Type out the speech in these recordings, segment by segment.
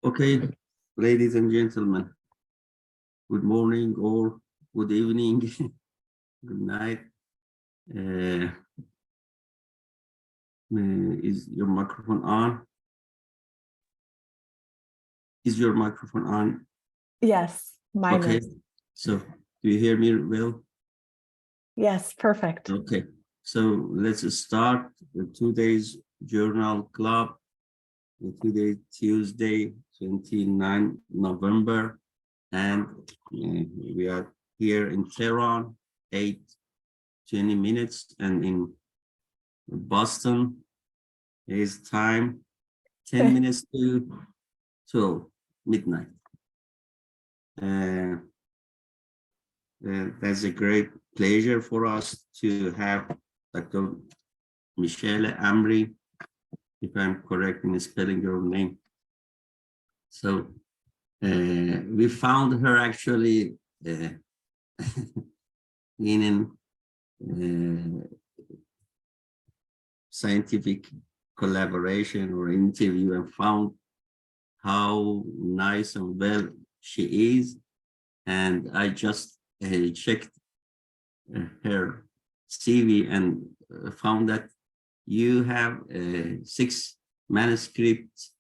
Okay, ladies and gentlemen, good morning or good evening, good night. Is your microphone on? Is your microphone on? Yes, mine okay. is. So do you hear me well? Yes, perfect. Okay, so let's start the 2 days journal club. Today, Tuesday, 29 November, and we are here in Tehran, 8:20 minutes, and in Boston is time 10 minutes to midnight. That's a great pleasure for us to have Dr. Michelle Amri, if I'm correct in spelling your name. So we found her actually in a scientific collaboration or interview, and found how nice and well she is. And I just checked her CV and found that you have 6 manuscripts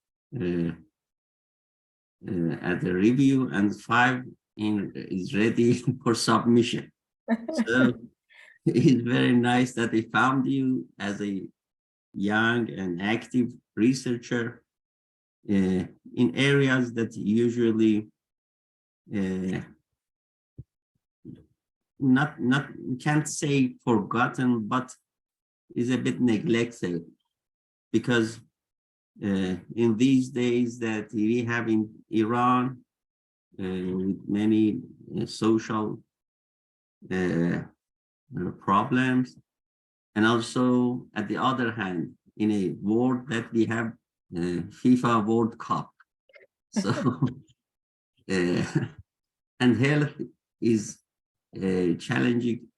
at the review, and 5 is ready for submission. So it's very nice that they found you as a young and active researcher in areas that usually not can't say forgotten, but is a bit neglected, because in these days that we have in Iran, with many social problems, and also at the other hand, in a world that we have FIFA World Cup. So and health is a challenging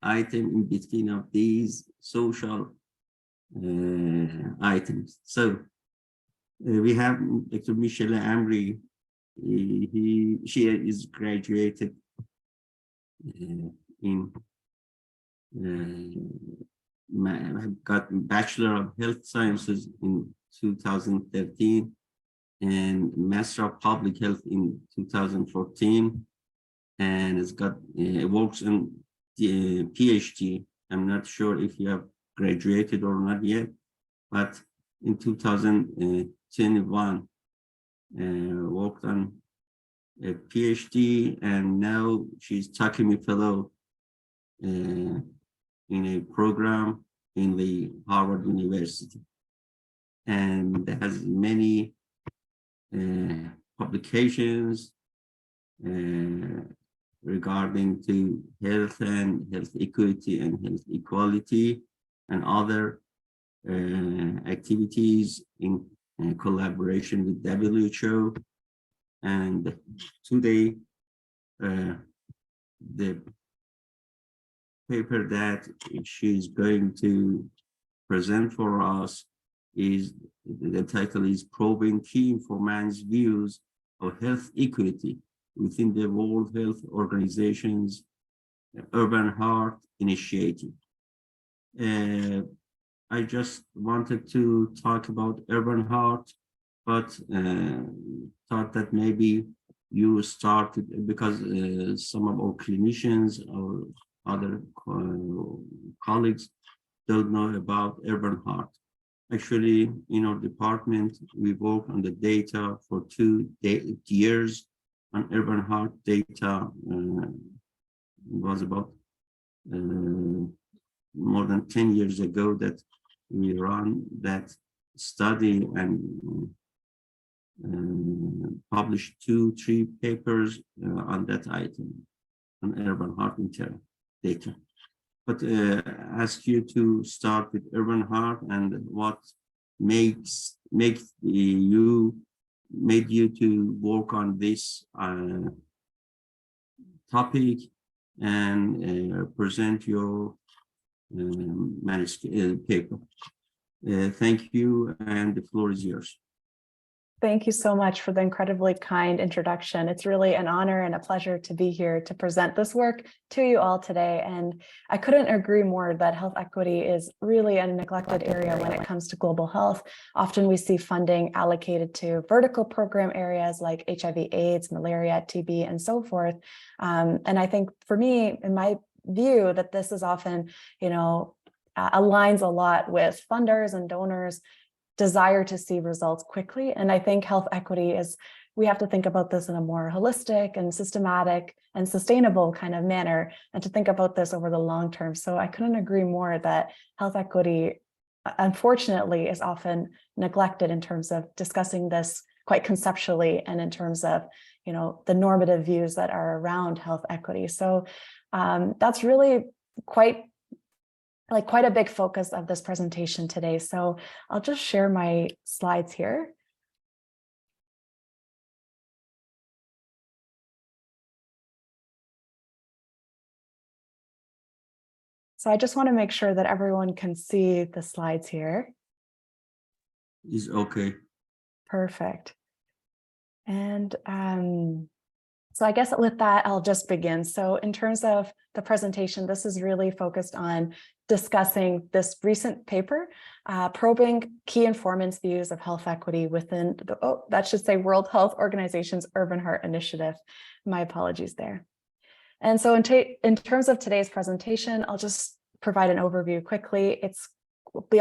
item in between of these social items. So we have Dr. Michelle Amri. She is graduated in got Bachelor of Health Sciences in 2013 and Master of Public Health in 2014, and has got works in the PhD. I'm not sure if you have graduated or not yet, but in 2021 worked on a PhD, and now she's Takemi Fellow in a program in the Harvard University, and has many publications regarding to health and health equity and health equality, and other activities in collaboration with WHO. And today, the paper that she's going to present for us is, the title is Probing Key Informants' Views of Health Equity within the World Health Organization's Urban Heart Initiative. I just wanted to talk about Urban Heart, but thought that maybe you started because some of our clinicians or other colleagues don't know about Urban Heart. Actually, in our department, we work on the data for 2 years on Urban Heart data. Was about more than 10 years ago that we run that study and published 2-3 papers on that item on Urban Heart data. But ask you to start with Urban Heart and what made you to work on this topic and present your manuscript paper. Thank you, and the floor is yours. Thank you so much for the incredibly kind introduction. It's really an honor and a pleasure to be here to present this work to you all today. And I couldn't agree more that health equity is really a neglected area when it comes to global health. Often we see funding allocated to vertical program areas like HIV/AIDS, malaria, TB, and so forth. And I think for me, in my view, that this is often, aligns a lot with funders and donors' desire to see results quickly. And I think health equity we have to think about this in a more holistic and systematic and sustainable kind of manner, and to think about this over the long term. So I couldn't agree more that health equity, unfortunately, is often neglected in terms of discussing this quite conceptually and in terms of, the normative views that are around health equity. So that's really quite a big focus of this presentation today. So I'll just share my slides here. So I just want to make sure that everyone can see the slides here. Is okay. Perfect. And so I guess with that, I'll just begin. So in terms of the presentation, this is really focused on discussing this recent paper, probing key informants' views of health equity within World Health Organization's Urban Heart Initiative. My apologies there. And so in terms of today's presentation, I'll just provide an overview quickly.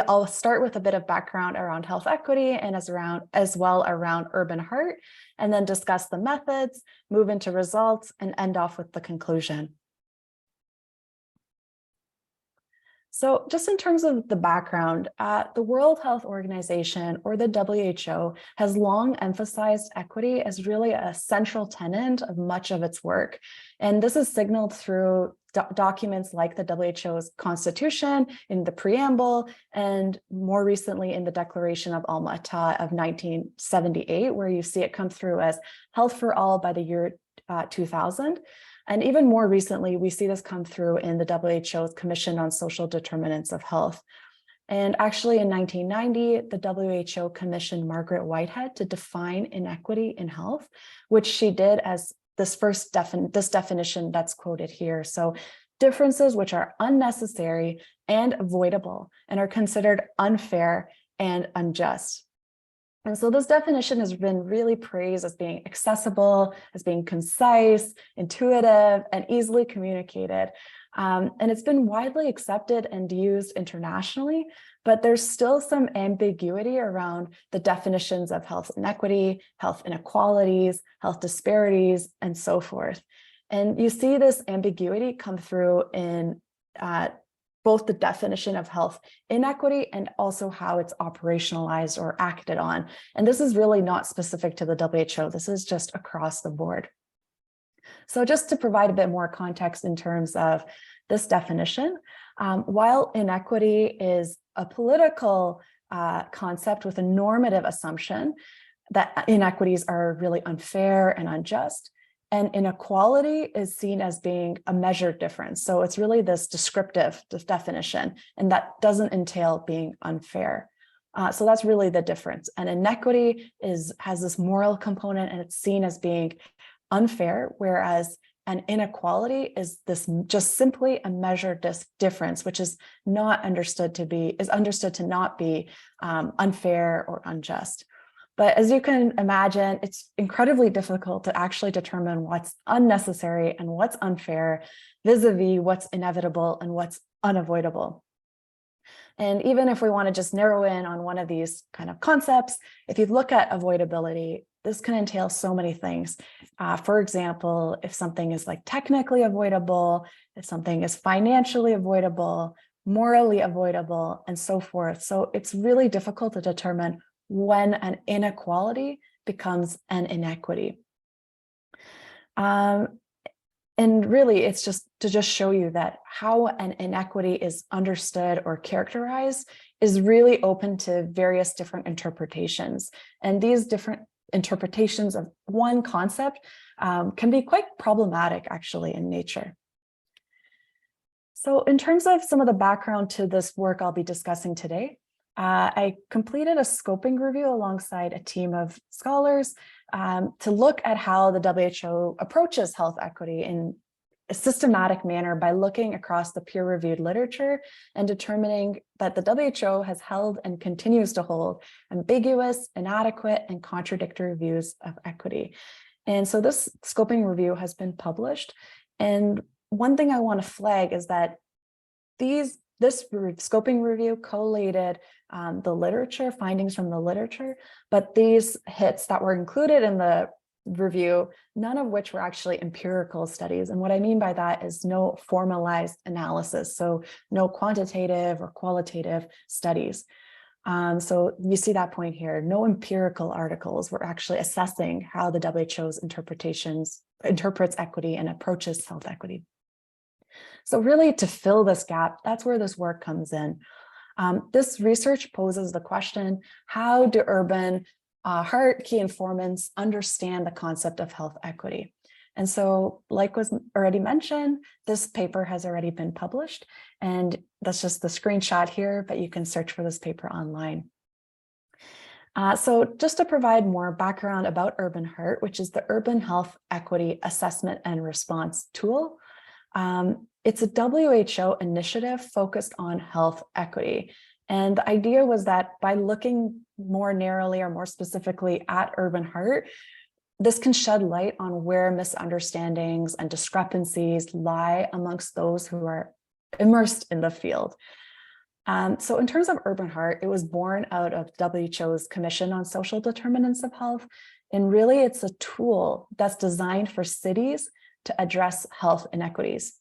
I'll start with a bit of background around health equity and as well around Urban Heart, and then discuss the methods, move into results, and end off with the conclusion. So just in terms of the background, the World Health Organization, or the WHO, has long emphasized equity as really a central tenet of much of its work. And this is signaled through documents like the WHO's Constitution, in the preamble, and more recently in the Declaration of Alma-Ata of 1978, where you see it come through as Health for All by the year 2000. And even more recently, we see this come through in the WHO's Commission on Social Determinants of Health. And actually in 1990, the WHO commissioned Margaret Whitehead to define inequity in health, which she did as this definition that's quoted here. So differences which are unnecessary and avoidable and are considered unfair and unjust. And so this definition has been really praised as being accessible, as being concise, intuitive, and easily communicated. And it's been widely accepted and used internationally, but there's still some ambiguity around the definitions of health inequity, health inequalities, health disparities, and so forth. And you see this ambiguity come through in both the definition of health inequity and also how it's operationalized or acted on. And this is really not specific to the WHO. This is just across the board. So just to provide a bit more context in terms of this definition, while inequity is a political concept with a normative assumption that inequities are really unfair and unjust, and inequality is seen as being a measured difference. So it's really this descriptive definition, and that doesn't entail being unfair. So that's really the difference. And inequity has this moral component, and it's seen as being unfair, whereas an inequality is this just simply a measured difference, which is understood to not be unfair or unjust. But as you can imagine, it's incredibly difficult to actually determine what's unnecessary and what's unfair vis-a-vis what's inevitable and what's unavoidable. And even if we want to just narrow in on one of these kind of concepts, if you look at avoidability, this can entail so many things. For example, if something is like technically avoidable, if something is financially avoidable, morally avoidable, and so forth. So it's really difficult to determine when an inequality becomes an inequity. And really, it's just to show you that how an inequity is understood or characterized is really open to various different interpretations. And these different interpretations of one concept can be quite problematic, actually, in nature. So in terms of some of the background to this work I'll be discussing today, I completed a scoping review alongside a team of scholars to look at how the WHO approaches health equity in a systematic manner by looking across the peer-reviewed literature and determining that the WHO has held and continues to hold ambiguous, inadequate, and contradictory views of equity. And so this scoping review has been published. And one thing I want to flag is that this scoping review collated the literature, findings from the literature, but these hits that were included in the review, none of which were actually empirical studies. And what I mean by that is no formalized analysis, so no quantitative or qualitative studies. So you see that point here, no empirical articles were actually assessing how the WHO's interprets equity and approaches health equity. So really, to fill this gap, that's where this work comes in. This research poses the question, how do urban heart key informants understand the concept of health equity? And so, like was already mentioned, this paper has already been published, and that's just the screenshot here, but you can search for this paper online. So just to provide more background about Urban Heart, which is the Urban Health Equity Assessment and Response Tool, it's a WHO initiative focused on health equity. And the idea was that by looking more narrowly or more specifically at Urban Heart, this can shed light on where misunderstandings and discrepancies lie amongst those who are immersed in the field. So in terms of Urban Heart, it was born out of WHO's Commission on Social Determinants of Health. And really, it's a tool that's designed for cities to address health inequities.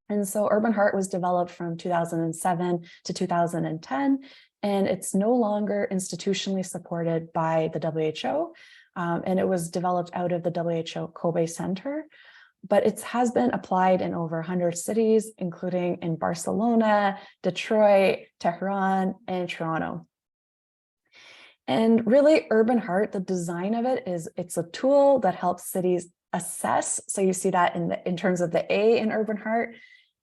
And so Urban Heart was developed from 2007 to 2010, and it's no longer institutionally supported by the WHO. And it was developed out of the WHO Kobe Center, but it has been applied in over 100 cities, including in Barcelona, Detroit, Tehran, and Toronto. And really, Urban Heart, the design of it is it's a tool that helps cities assess. So you see that in terms of the A in Urban Heart,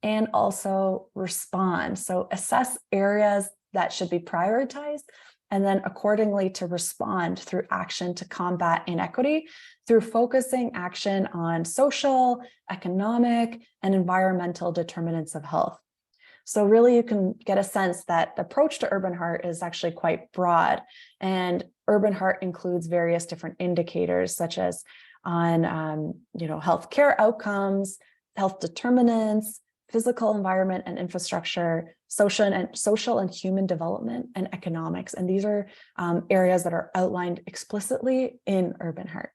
and also respond. So assess areas that should be prioritized, and then accordingly to respond through action to combat inequity through focusing action on social, economic, and environmental determinants of health. So really you can get a sense that the approach to Urban Heart is actually quite broad, and Urban Heart includes various different indicators such as on healthcare outcomes, health determinants, physical environment and infrastructure, social and human development, and economics. And these are areas that are outlined explicitly in Urban Heart.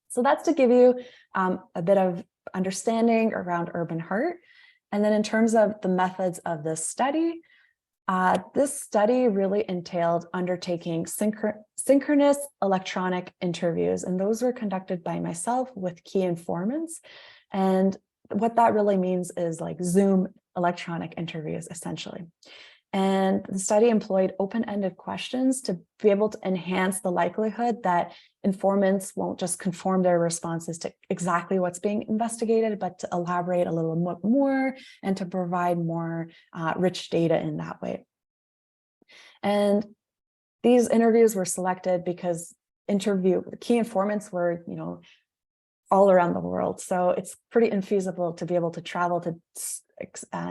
So that's to give you a bit of understanding around Urban Heart. And then in terms of the methods of this study really entailed undertaking synchronous electronic interviews. And those were conducted by myself with key informants. And what that really means is like Zoom electronic interviews, essentially. And the study employed open-ended questions to be able to enhance the likelihood that informants won't just conform their responses to exactly what's being investigated, but to elaborate a little more and to provide more rich data in that way. And these interviews were selected because key informants were, all around the world. So it's pretty infeasible to be able to travel to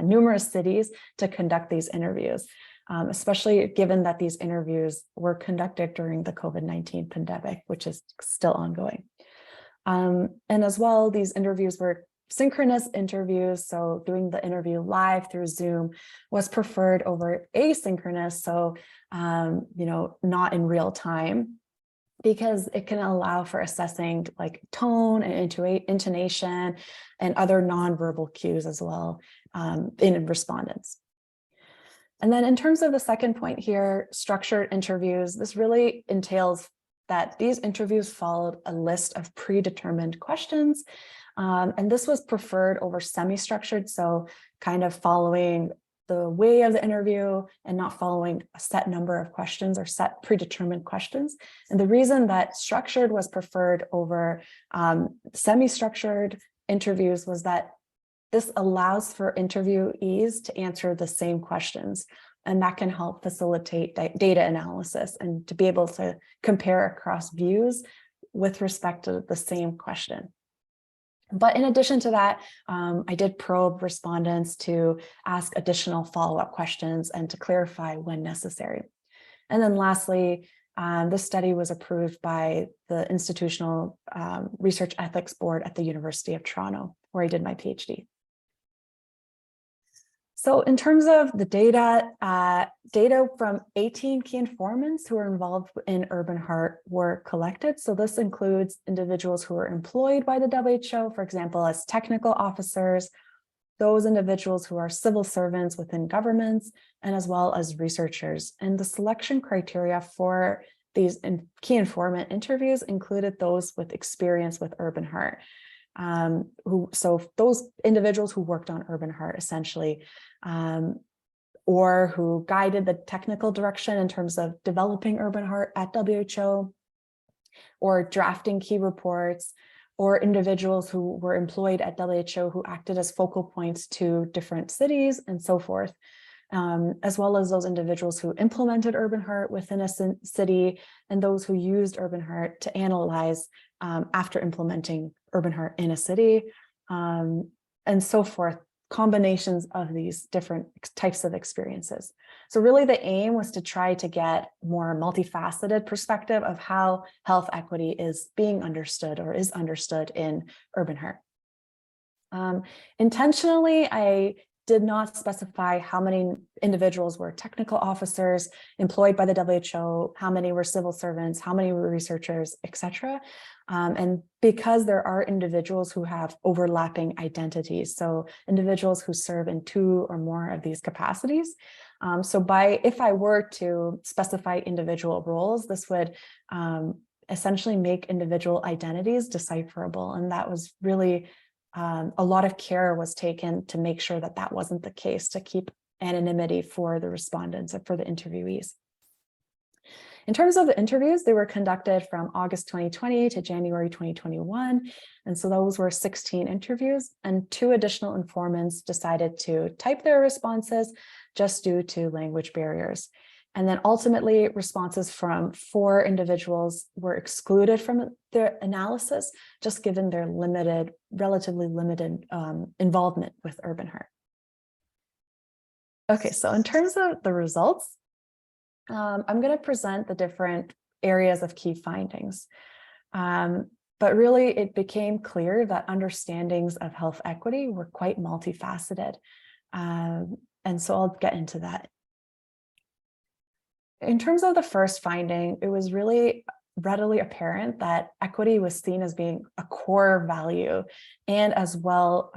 numerous cities to conduct these interviews, especially given that these interviews were conducted during the COVID-19 pandemic, which is still ongoing. And as well, these interviews were synchronous interviews. So doing the interview live through Zoom was preferred over asynchronous. So, not in real time, because it can allow for assessing like tone and intonation and other nonverbal cues as well in respondents. And then in terms of the second point here, structured interviews, this really entails that these interviews followed a list of predetermined questions. And this was preferred over semi-structured, so kind of following the way of the interview and not following a set number of questions or set predetermined questions. And the reason that structured was preferred over semi-structured interviews was that this allows for interviewees to answer the same questions, and that can help facilitate data analysis and to be able to compare across views with respect to the same question. But in addition to that, I did probe respondents to ask additional follow-up questions and to clarify when necessary. And then lastly, this study was approved by the Institutional Research Ethics Board at the University of Toronto, where I did my PhD. So in terms of the data, data from 18 key informants who were involved in Urban Heart were collected. So this includes individuals who were employed by the WHO, for example, as technical officers, those individuals who are civil servants within governments, and as well as researchers. And the selection criteria for these key informant interviews included those with experience with Urban Heart. So those individuals who worked on Urban Heart essentially, or who guided the technical direction in terms of developing Urban Heart at WHO, or drafting key reports, or individuals who were employed at WHO who acted as focal points to different cities and so forth, as well as those individuals who implemented Urban Heart within a city and those who used Urban Heart to analyze after implementing Urban Heart in a city, and so forth, combinations of these different types of experiences. So really the aim was to try to get more multifaceted perspective of how health equity is being understood or is understood in Urban Heart. Intentionally, I did not specify how many individuals were technical officers employed by the WHO, how many were civil servants, how many were researchers, etc. And because there are individuals who have overlapping identities, so individuals who serve in 2 or more of these capacities. If I were to specify individual roles, this would essentially make individual identities decipherable. And that was really a lot of care was taken to make sure that that wasn't the case, to keep anonymity for the respondents and for the interviewees. In terms of the interviews, they were conducted from August 2020 to January 2021. And so those were 16 interviews, and 2 additional informants decided to type their responses just due to language barriers. And then ultimately, responses from 4 individuals were excluded from their analysis, just given their relatively limited involvement with Urban Heart. Okay, so in terms of the results, I'm going to present the different areas of key findings. But really, it became clear that understandings of health equity were quite multifaceted. And so I'll get into that. In terms of the first finding, it was really readily apparent that equity was seen as being a core value, and as well,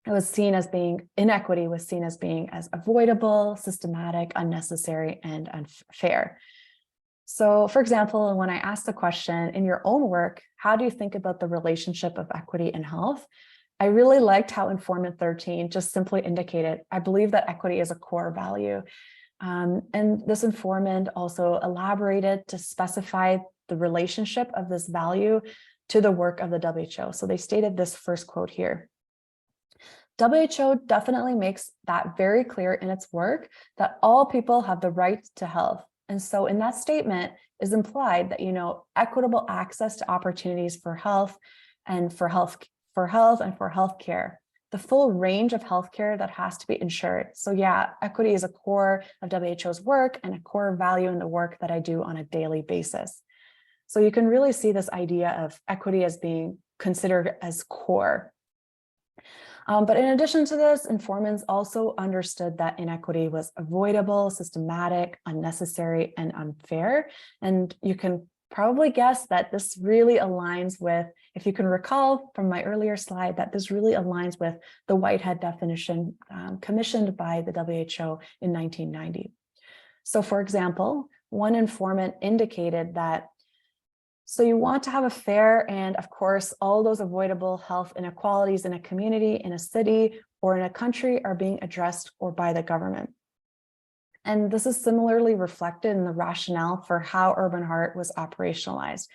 it was seen as being, inequity was seen as being as avoidable, systematic, unnecessary, and unfair. So for example, when I asked the question, in your own work, how do you think about the relationship of equity and health? I really liked how informant 13 just simply indicated, I believe that equity is a core value. And this informant also elaborated to specify the relationship of this value to the work of the WHO. So they stated this first quote here. WHO definitely makes that very clear in its work that all people have the right to health. And so in that statement, is implied that, equitable access to opportunities for health and for healthcare, the full range of healthcare that has to be ensured. So yeah, equity is a core of WHO's work and a core value in the work that I do on a daily basis. So you can really see this idea of equity as being considered as core. But in addition to this, informants also understood that inequity was avoidable, systematic, unnecessary, and unfair. And you can probably guess that this really aligns with, if you can recall from my earlier slide, that this really aligns with the Whitehead definition commissioned by the WHO in 1990. So for example, one informant indicated that, so you want to have a fair and, of course, all those avoidable health inequalities in a community, in a city, or in a country are being addressed or by the government. And this is similarly reflected in the rationale for how Urban Heart was operationalized.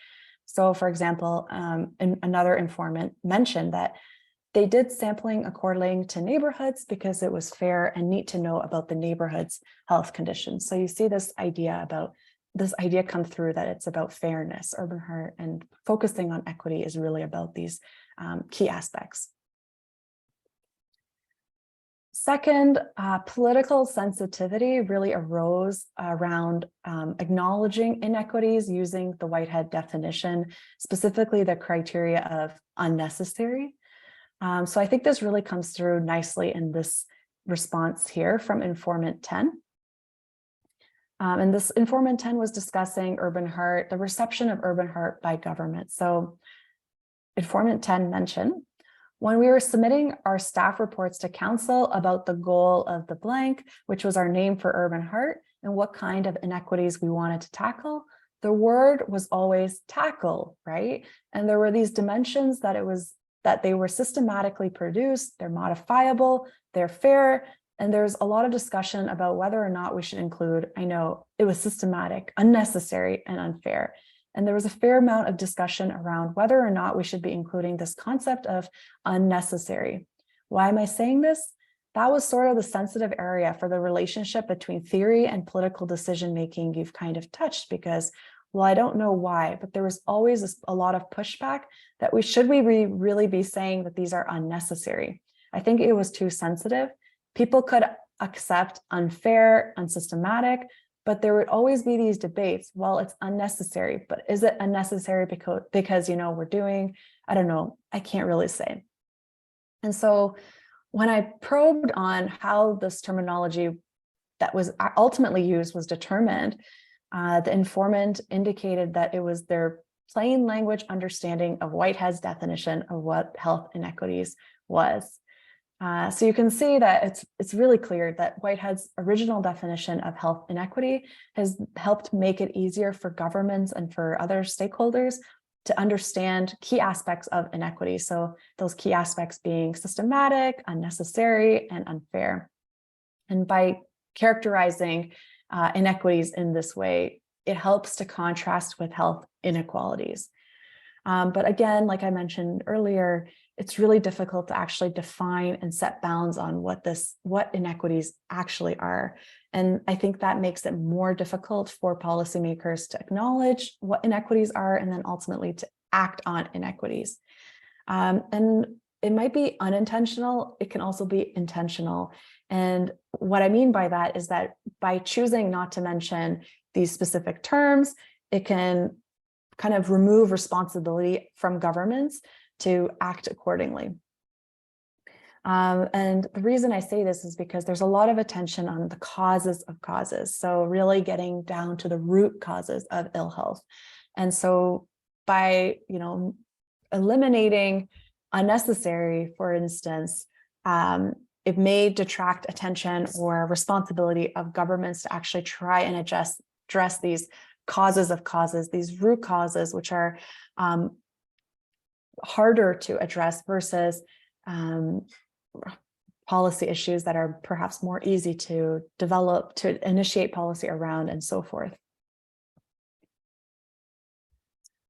So for example, another informant mentioned that they did sampling according to neighborhoods because it was fair and neat to know about the neighborhood's health conditions. So you see this idea come through, that it's about fairness. Urban Heart and focusing on equity is really about these key aspects. Second, political sensitivity really arose around acknowledging inequities using the Whitehead definition, specifically the criteria of unnecessary. So I think this really comes through nicely in this response here from Informant 10. And this Informant 10 was discussing Urban Heart, the reception of Urban Heart by government. So Informant 10 mentioned, when we were submitting our staff reports to council about the goal of the blank, which was our name for Urban Heart, and what kind of inequities we wanted to tackle, the word was always tackle, right? And there were these dimensions that they were systematically produced, they're modifiable, they're fair, and there's a lot of discussion about whether or not we should include, I know it was systematic, unnecessary, and unfair. And there was a fair amount of discussion around whether or not we should be including this concept of unnecessary. Why am I saying this? That was sort of the sensitive area for the relationship between theory and political decision-making you've kind of touched, because, well, I don't know why, but there was always a lot of pushback that should we really be saying that these are unnecessary? I think it was too sensitive. People could accept unfair, unsystematic, but there would always be these debates. Well, it's unnecessary, but is it unnecessary because we're doing, I don't know, I can't really say. And so when I probed on how this terminology that was ultimately used was determined, the informant indicated that it was their plain language understanding of Whitehead's definition of what health inequities was. So you can see that it's really clear that Whitehead's original definition of health inequity has helped make it easier for governments and for other stakeholders to understand key aspects of inequity. So those key aspects being systematic, unnecessary, and unfair. And by characterizing inequities in this way, it helps to contrast with health inequalities. But again, like I mentioned earlier, it's really difficult to actually define and set bounds on what inequities actually are. And I think that makes it more difficult for policymakers to acknowledge what inequities are and then ultimately to act on inequities. And it might be unintentional, it can also be intentional. And what I mean by that is that by choosing not to mention these specific terms, it can kind of remove responsibility from governments to act accordingly. And the reason I say this is because there's a lot of attention on the causes of causes. So really getting down to the root causes of ill health. And so by, eliminating unnecessary, for instance, it may detract attention or responsibility of governments to actually try and address these causes of causes, these root causes, which are harder to address versus policy issues that are perhaps more easy to develop, to initiate policy around, and so forth.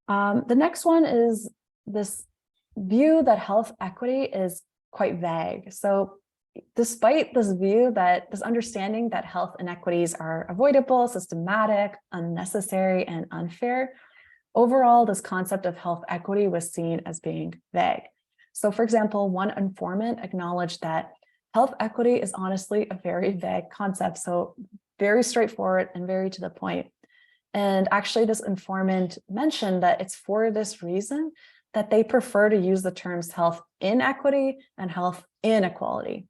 The next one is this view that health equity is quite vague. So despite this view that this understanding that health inequities are avoidable, systematic, unnecessary, and unfair, overall, this concept of health equity was seen as being vague. So for example, one informant acknowledged that health equity is honestly a very vague concept, so very straightforward and very to the point. And actually, this informant mentioned that it's for this reason that they prefer to use the terms health inequity and health inequality.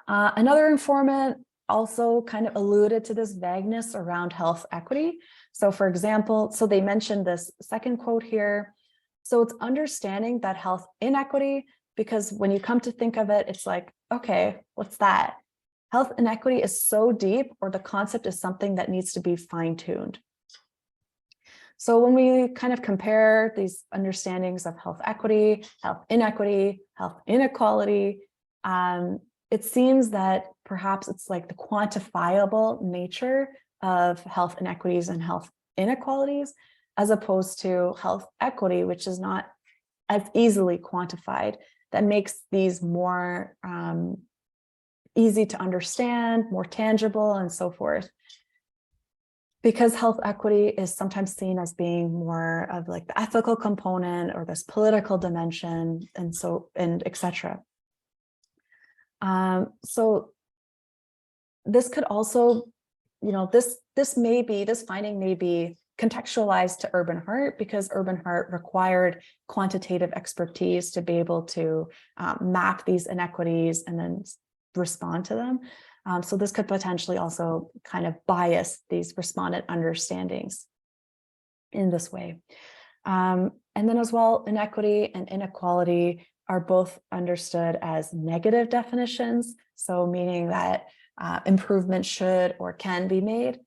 Another informant also kind of alluded to this vagueness around health equity. So for example, so they mentioned this second quote here. So it's understanding that health inequity, because when you come to think of it, it's like, okay, what's that? Health inequity is so deep, or the concept is something that needs to be fine-tuned. So when we kind of compare these understandings of health equity, health inequity, health inequality, it seems that perhaps it's like the quantifiable nature of health inequities and health inequalities, as opposed to health equity, which is not as easily quantified, that makes these more easy to understand, more tangible, and so forth. Because health equity is sometimes seen as being more of like the ethical component or this political dimension, and etc. So this could also, this finding may be contextualized to Urban Heart, because Urban Heart required quantitative expertise to be able to map these inequities and then respond to them. So this could potentially also kind of bias these respondent understandings in this way. And then as well, inequity and inequality are both understood as negative definitions. So meaning that improvement should or can be made.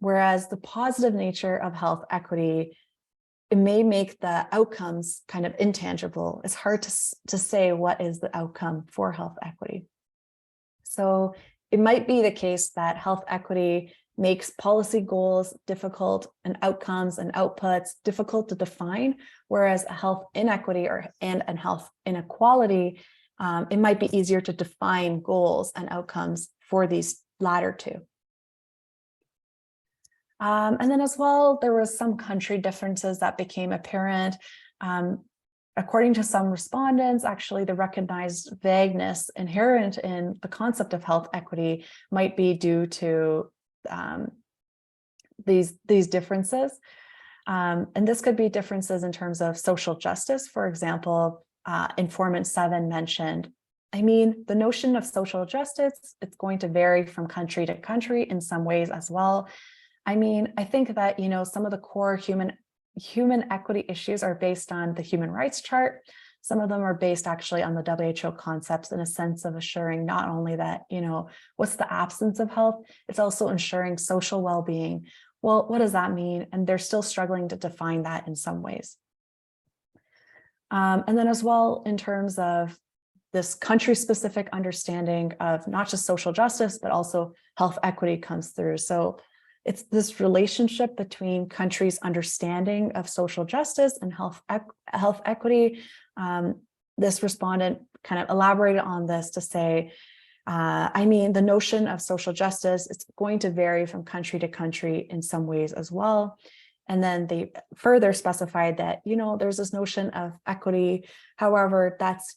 Whereas the positive nature of health equity, it may make the outcomes kind of intangible. It's hard to say what is the outcome for health equity. So it might be the case that health equity makes policy goals difficult and outcomes and outputs difficult to define, whereas a health inequity and health inequality, it might be easier to define goals and outcomes for these latter two. And then as well, there was some country differences that became apparent. According to some respondents, actually, the recognized vagueness inherent in the concept of health equity might be due to these differences. And this could be differences in terms of social justice. For example, informant 7 mentioned, the notion of social justice, it's going to vary from country to country in some ways as well. I think that, some of the core human equity issues are based on the human rights chart. Some of them are based actually on the WHO concepts, in a sense of assuring not only that, what's the absence of health, it's also ensuring social well-being. Well, what does that mean? And they're still struggling to define that in some ways. And then as well, in terms of this country-specific understanding of not just social justice, but also health equity comes through. So it's this relationship between countries' understanding of social justice and health equity. This respondent kind of elaborated on this to say, the notion of social justice, it's going to vary from country to country in some ways as well. And then they further specified that, there's this notion of equity. However, that's,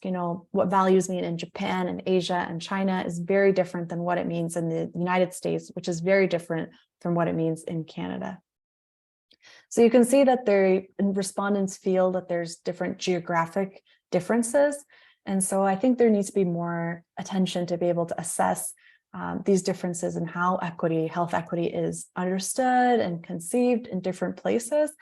what values mean in Japan and Asia and China is very different than what it means in the United States, which is very different from what it means in Canada. So you can see that respondents feel that there's different geographic differences. And so I think there needs to be more attention to be able to assess these differences in how health equity is understood and conceived in different places.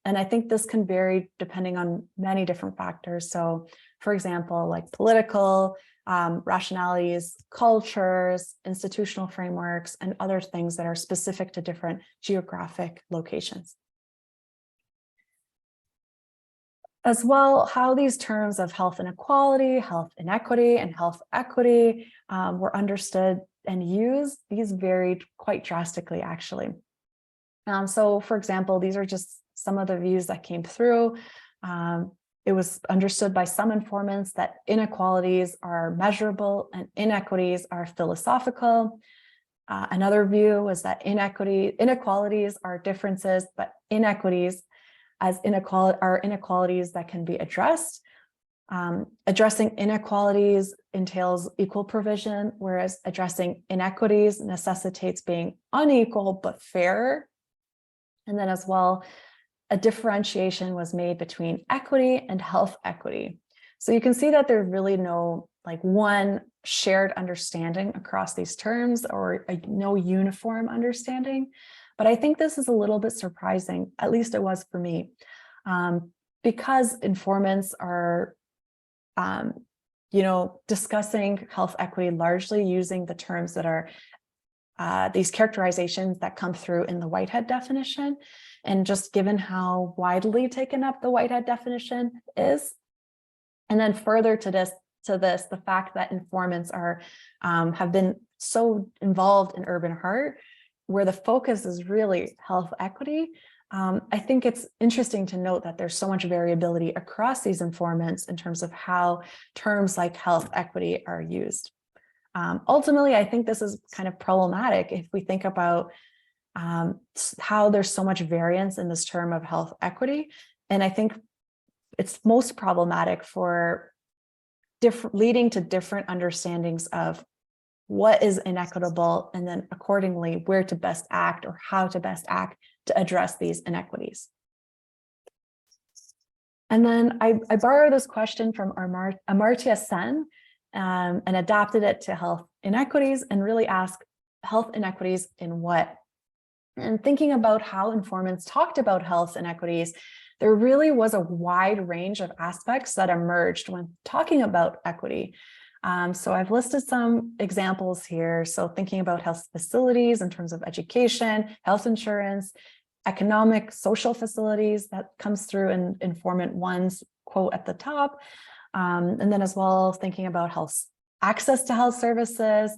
And I think this can vary depending on many different factors. So for example, like political rationalities, cultures, institutional frameworks, and other things that are specific to different geographic locations. As well, how these terms of health inequality, health inequity, and health equity were understood and used, these varied quite drastically, actually. So, for example, these are just some of the views that came through. It was understood by some informants that inequalities are measurable and inequities are philosophical. Another view was that inequalities are differences, but inequities are inequalities that can be addressed. Addressing inequalities entails equal provision, whereas addressing inequities necessitates being unequal but fairer. And then as well, a differentiation was made between equity and health equity. So you can see that there's really no one shared understanding across these terms, or no uniform understanding. But I think this is a little bit surprising, at least it was for me, because informants are discussing health equity largely using the terms that are these characterizations that come through in the Whitehead definition. And just given how widely taken up the Whitehead definition is, and then further to this, the fact that informants are have been so involved in urban heart, where the focus is really health equity. I think it's interesting to note that there's so much variability across these informants in terms of how terms like health equity are used. Ultimately, I think this is kind of problematic if we think about how there's so much variance in this term of health equity. And I think it's most problematic for leading to different understandings of what is inequitable, and then accordingly where to best act or how to best act to address these inequities. And then I borrowed this question from Amartya Sen and adapted it to health inequities, and really asked health inequities in what? And thinking about how informants talked about health inequities, there really was a wide range of aspects that emerged when talking about equity. So I've listed some examples here. So thinking about health facilities in terms of education, health insurance, economic, social facilities, that comes through in informant one's quote at the top. And then as well, thinking about access to health services,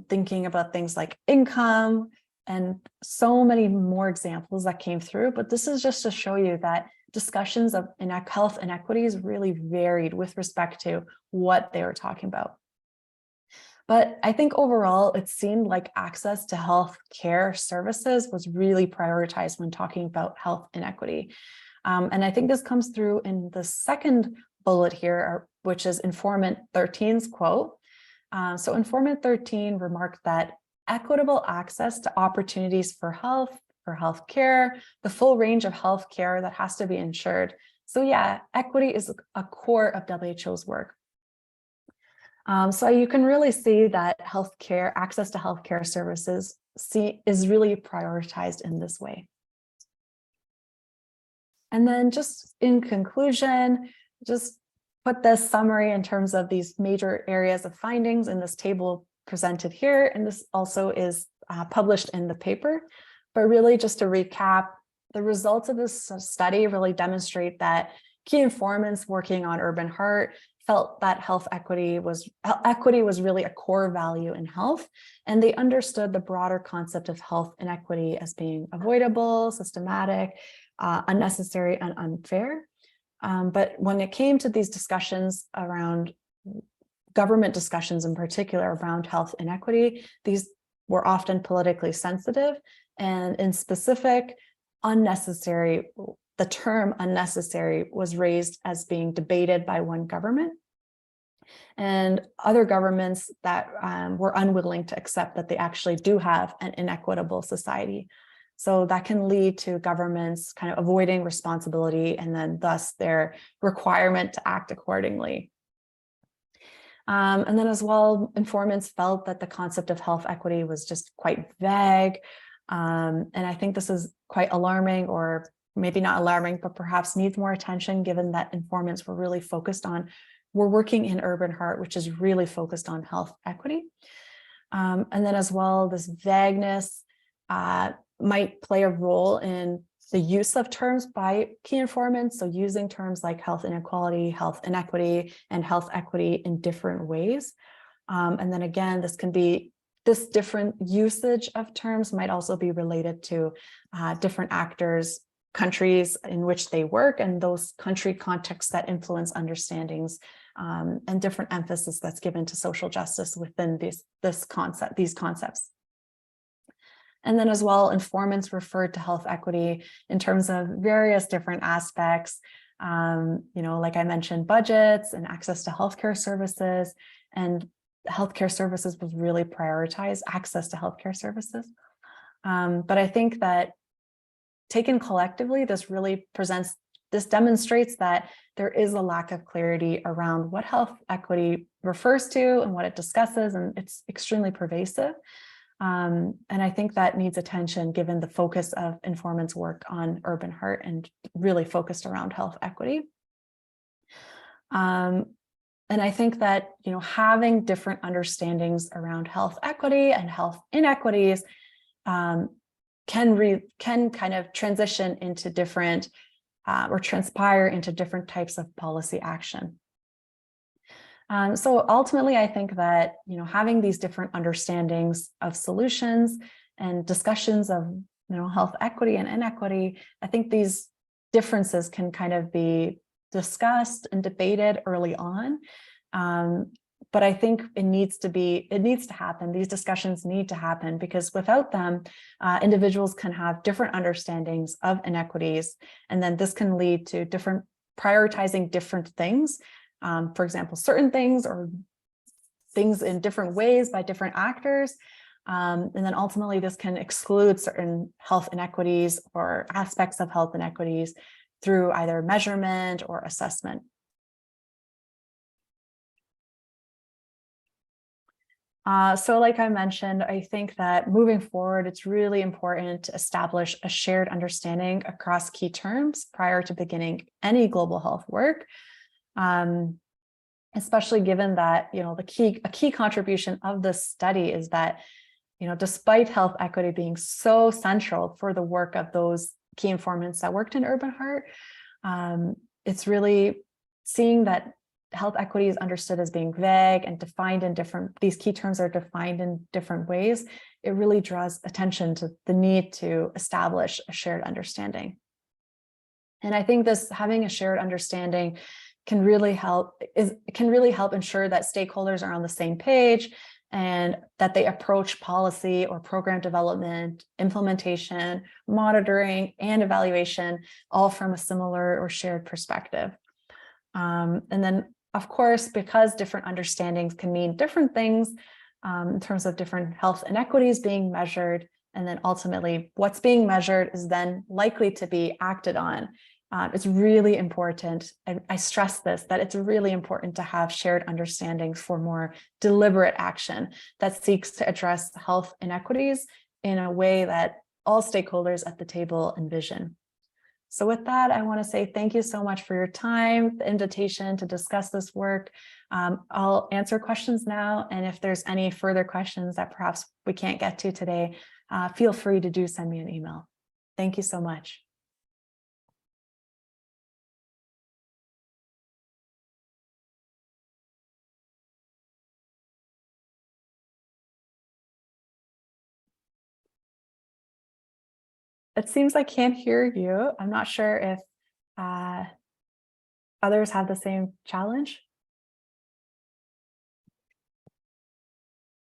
thinking about things like income, and so many more examples that came through. But this is just to show you that discussions of health inequities really varied with respect to what they were talking about. But I think overall, it seemed like access to health care services was really prioritized when talking about health inequity. And I think this comes through in the second bullet here, which is informant 13's quote. So informant 13 remarked that equitable access to opportunities for health care, the full range of health care that has to be ensured. So yeah, equity is a core of WHO's work. So you can really see that access to healthcare services is really prioritized in this way. And then just in conclusion, just put this summary in terms of these major areas of findings in this table presented here. And this also is published in the paper. But really just to recap, the results of this study really demonstrate that key informants working on urban heart felt that equity was really a core value in health, and they understood the broader concept of health inequity as being avoidable, systematic, unnecessary, and unfair. But when it came to these discussions around government discussions in particular around health inequity, these were often politically sensitive, and in specific, unnecessary. The term unnecessary was raised as being debated by one government, and other governments that were unwilling to accept that they actually do have an inequitable society. So that can lead to governments kind of avoiding responsibility, and then thus their requirement to act accordingly. And then as well, informants felt that the concept of health equity was just quite vague. And I think this is quite alarming, or maybe not alarming, but perhaps needs more attention, given that informants were really focused on, we're working in urban heart, which is really focused on health equity. And then as well, this vagueness might play a role in the use of terms by key informants. So using terms like health inequality, health inequity, and health equity in different ways. And then again, this different usage of terms might also be related to different actors countries in which they work and those country contexts that influence understandings and different emphasis that's given to social justice within these concepts. And then as well, informants referred to health equity in terms of various different aspects, like I mentioned, budgets and access to healthcare services, and healthcare services was really prioritized, access to healthcare services. But I think that taken collectively, this demonstrates that there is a lack of clarity around what health equity refers to and what it discusses, and it's extremely pervasive. And I think that needs attention given the focus of informants' work on urban heart and really focused around health equity. And I think that having different understandings around health equity and health inequities can kind of transition into different or transpire into different types of policy action. So ultimately, I think that having these different understandings of solutions and discussions of health equity and inequity, I think these differences can kind of be discussed and debated early on. But I think it needs to happen. These discussions need to happen because without them, individuals can have different understandings of inequities, and then this can lead to prioritizing different things. For example, certain things or things in different ways by different actors. And then ultimately this can exclude certain health inequities or aspects of health inequities through either measurement or assessment. So like I mentioned, I think that moving forward, it's really important to establish a shared understanding across key terms prior to beginning any global health work. Especially given that, a key contribution of this study is that, despite health equity being so central for the work of those key informants that worked in urban heart, it's really seeing that health equity is understood as being vague and defined in these key terms are defined in different ways. It really draws attention to the need to establish a shared understanding. And I think having a shared understanding can really help ensure that stakeholders are on the same page and that they approach policy or program development, implementation, monitoring, and evaluation all from a similar or shared perspective. And then, of course, because different understandings can mean different things in terms of different health inequities being measured, and then ultimately what's being measured is then likely to be acted on. It's really important, and I stress this, that it's really important to have shared understandings for more deliberate action that seeks to address health inequities in a way that all stakeholders at the table envision. So with that, I want to say thank you so much for your time, the invitation to discuss this work. I'll answer questions now, and if there's any further questions that perhaps we can't get to today, feel free to send me an email. Thank you so much. It seems I can't hear you. I'm not sure if others have the same challenge.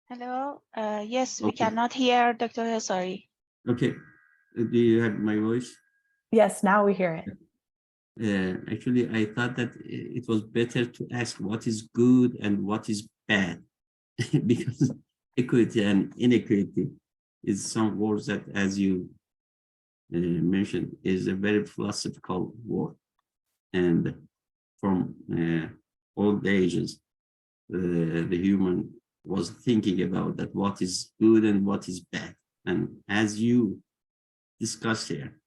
Hello. Yes, we cannot hear Dr. Hesari. Okay. Do you have my voice? Yes, now we hear it. Actually, I thought that it was better to ask what is good and what is bad, because equity and inequity is some words that, as you mentioned, is a very philosophical word, and from old ages, the human was thinking about that, what is good and what is bad. And as you discussed here,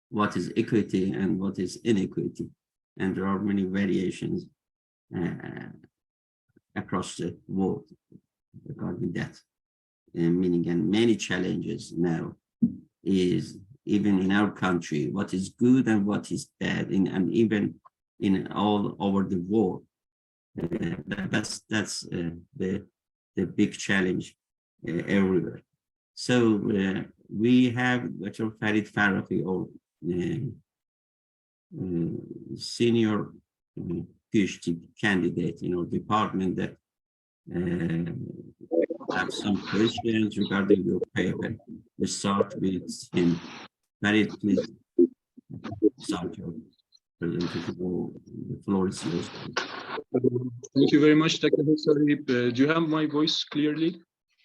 what is equity and what is inequity, and there are many variations across the world regarding that meaning, and many challenges now is even in our country, what is good and what is bad, and even in all over the world. That's the big challenge everywhere. So we have Dr. Farid Farafi, or senior PhD candidate in our department that have some questions regarding your paper. Let's start with him. Farid, please start your presentation. The floor is yours. Thank you very much, Dr. Husari. Do you have my voice clearly?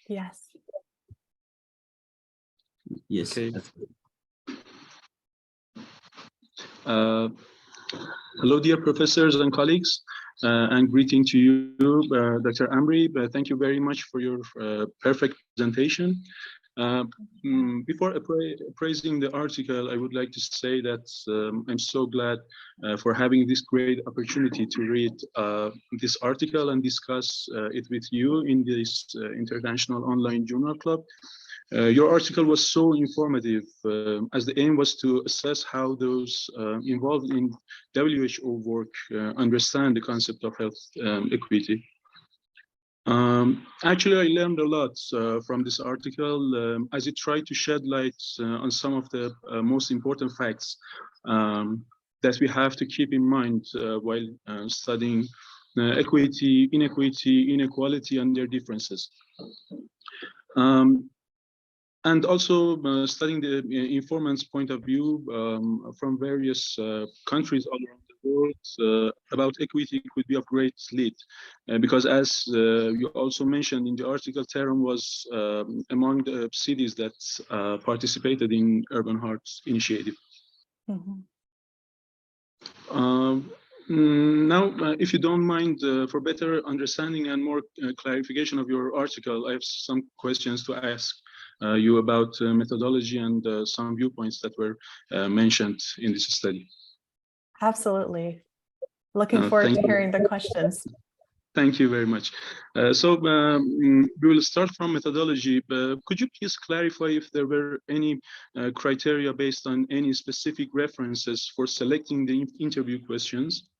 Yes. Yes. Okay. Hello, dear professors and colleagues, and greeting to you, Dr. Amri. Thank you very much for your perfect presentation. Before praising the article, I would like to say that I'm so glad for having this great opportunity to read this article and discuss it with you in this International Online Journal Club. Your article was so informative, as the aim was to assess how those involved in WHO work understand the concept of health equity. Actually, I learned a lot from this article as it tried to shed light on some of the most important facts that we have to keep in mind while studying equity, inequality, and their differences. And also studying the informants' point of view from various countries all around the world about equity could be of great lead. Because as you also mentioned in the article, Tehran was among the cities that participated in Urban Hearts initiative. Mm-hmm. Now, if you don't mind, for better understanding and more clarification of your article, I have some questions to ask you about methodology and some viewpoints that were mentioned in this study. Absolutely. Looking forward to hearing the questions. Thank you very much. We will start from methodology. Could you please clarify if there were any criteria based on any specific references for selecting the interview questions?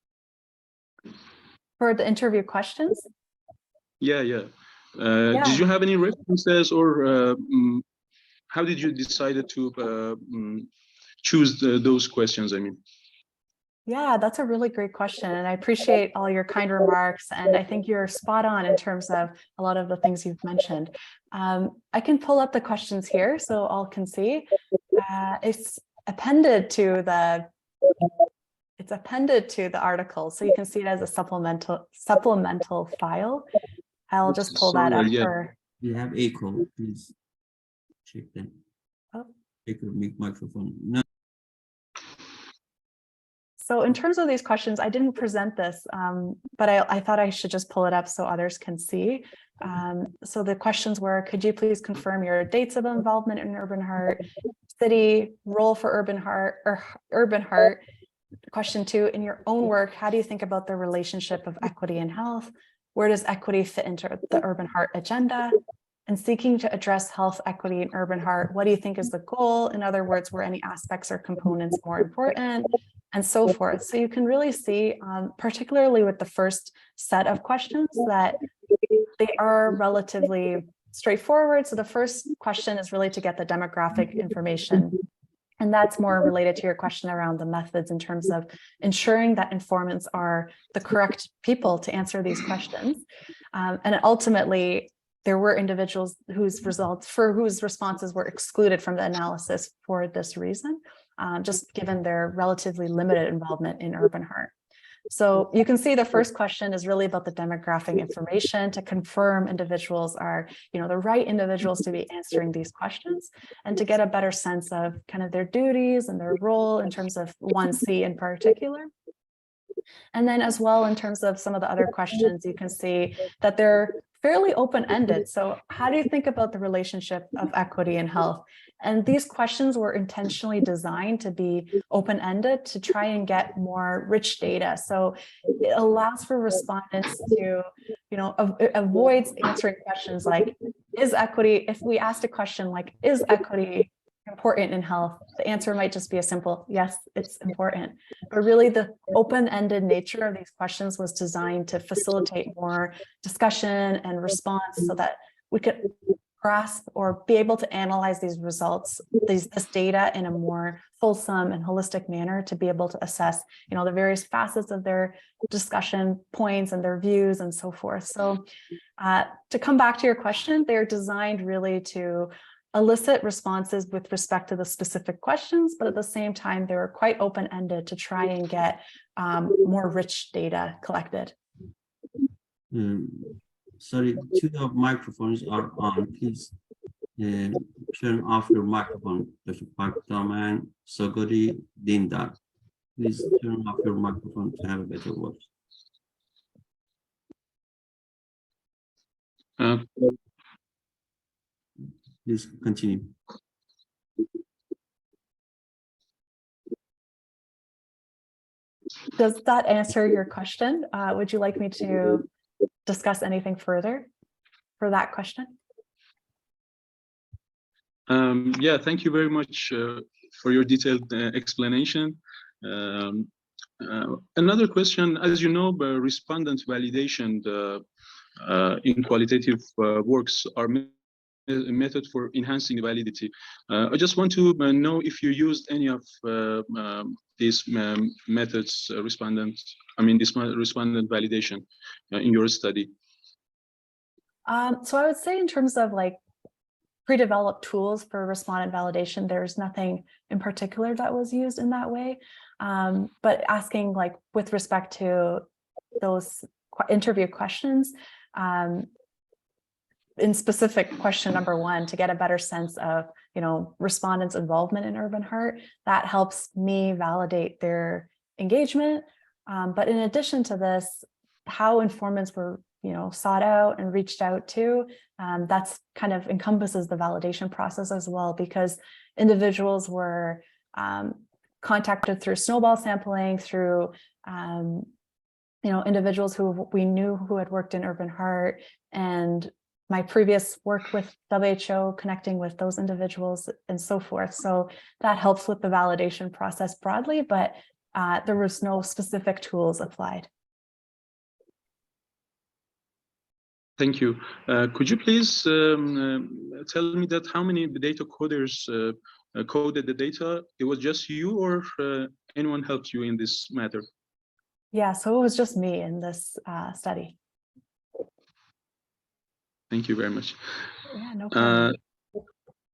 For the interview questions? Yeah. Did you have any references, or how did you decide to choose those questions? I mean. Yeah, that's a really great question. And I appreciate all your kind remarks. And I think you're spot on in terms of a lot of the things you've mentioned. I can pull up the questions here so all can see. It's appended to the article. So you can see it as a supplemental file. I'll just pull that up for. You have echo, please check that. Oh. Echo microphone. No. So in terms of these questions, I didn't present this, but I thought I should just pull it up so others can see. So the questions were, could you please confirm your dates of involvement in Urban Heart, city, role for Urban Heart. Question 2, in your own work, how do you think about the relationship of equity and health? Where does equity fit into the Urban Heart agenda? And seeking to address health equity in Urban Heart, what do you think is the goal? In other words, were any aspects or components more important? And so forth. So you can really see, particularly with the first set of questions, that they are relatively straightforward. So the first question is really to get the demographic information. And that's more related to your question around the methods in terms of ensuring that informants are the correct people to answer these questions. And ultimately, there were individuals whose responses were excluded from the analysis for this reason, just given their relatively limited involvement in Urban Heart. So you can see the first question is really about the demographic information to confirm individuals are, the right individuals to be answering these questions, and to get a better sense of kind of their duties and their role in terms of 1C in particular. And then as well, in terms of some of the other questions, you can see that they're fairly open-ended. So how do you think about the relationship of equity and health? And these questions were intentionally designed to be open-ended to try and get more rich data. So it allows for respondents to, avoids answering questions like, is equity, if we asked a question like, is equity important in health? The answer might just be a simple, yes, it's important. But really the open-ended nature of these questions was designed to facilitate more discussion and response so that we could grasp or be able to analyze these results, this data in a more fulsome and holistic manner to be able to assess, the various facets of their discussion points and their views and so forth. So to come back to your question, they're designed really to elicit responses with respect to the specific questions, but at the same time, they were quite open-ended to try and get more rich data collected. Sorry, two of microphones are on. Please turn off your microphone. Dr. Boardman, Sogori, Dindar. Please turn off your microphone to have a better voice. Please continue. Does that answer your question? Would you like me to discuss anything further for that question? Yeah, thank you very much for your detailed explanation. Another question, as you know, respondent validation in qualitative works are a method for enhancing validity. I just want to know if you used any of these methods, respondent validation in your study. So I would say in terms of like pre-developed tools for respondent validation, there's nothing in particular that was used in that way. But asking like with respect to those interview questions, in specific question number one, to get a better sense of, respondents' involvement in Urban Heart, that helps me validate their engagement. But in addition to this, how informants were, sought out and reached out to, that's kind of encompasses the validation process as well, because individuals were contacted through snowball sampling, through individuals who we knew who had worked in Urban Heart, and my previous work with WHO, connecting with those individuals and so forth. So that helps with the validation process broadly, but there was no specific tools applied. Thank you. Could you please tell me that how many data coders coded the data? It was just you, or anyone helped you in this matter? Yeah, so it was just me in this study. Thank you very much. Yeah, no problem.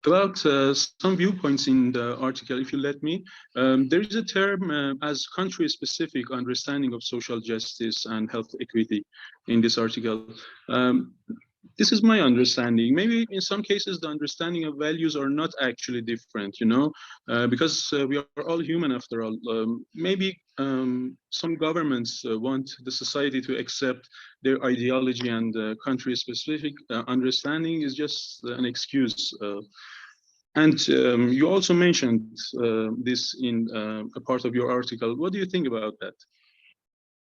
About some viewpoints in the article, if you let me, there is a term as country-specific understanding of social justice and health equity in this article. This is my understanding. Maybe in some cases, the understanding of values are not actually different, because we are all human after all. Maybe some governments want the society to accept their ideology, and country-specific understanding is just an excuse. And you also mentioned this in a part of your article. What do you think about that?